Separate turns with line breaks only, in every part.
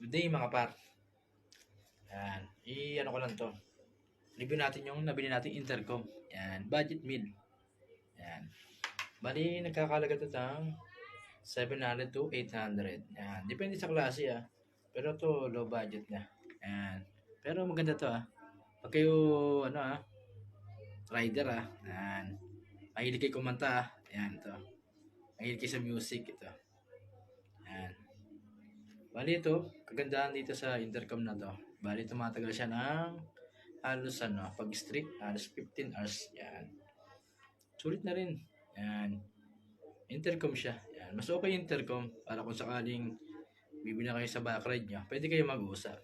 Good day mga par. Yan. I-ano ko lang to. Review natin yung nabili nating intercom. Yan. Budget meal. Yan. Bali, nagkakalaga ito ng 700 to 800. Yan. Depende sa klase Pero to low budget na. Yan. Pero maganda to Pag kayo, rider Yan. Mahilig kayo kumanta Yan to. Mahilig kayo sa music ito. Yan. Bali ito, kagandahan dito sa intercom na to. Bali tumatagal siya ng halos pag strict, halos 15 hours. Yan. Sulit na rin. Yan. Intercom siya. Yan. Mas okay intercom para kung sakaling bibili na kayo sa backride nyo, pwede kayo mag-uusap.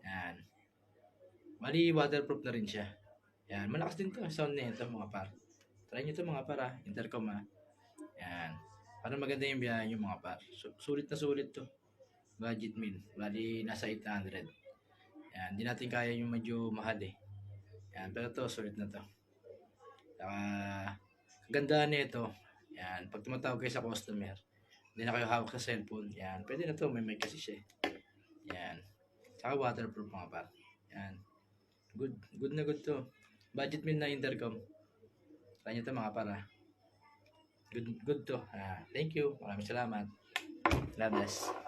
Yan. Bali waterproof na rin siya. Yan. Malakas din to sound na ito mga par. Try nyo to mga par intercom Yan. Para maganda yung biyahe nyo mga par. Sulit na sulit to. Budget meal. Bali, nasa 800. Yan. Hindi natin kaya yung medyo mahal Yan. Pero to, sulit na to. Saka, kagandahan nito. Yan. Pag tumatawag kayo sa customer, hindi na kayo hawak sa cellphone. Yan. Pwede na to. May mic kasi siya. Yan. Saka waterproof mga par. Yan. Good. Good na good to. Budget meal na intercom. Try nyo to mga par Good to. Thank you. Maraming salamat. God bless.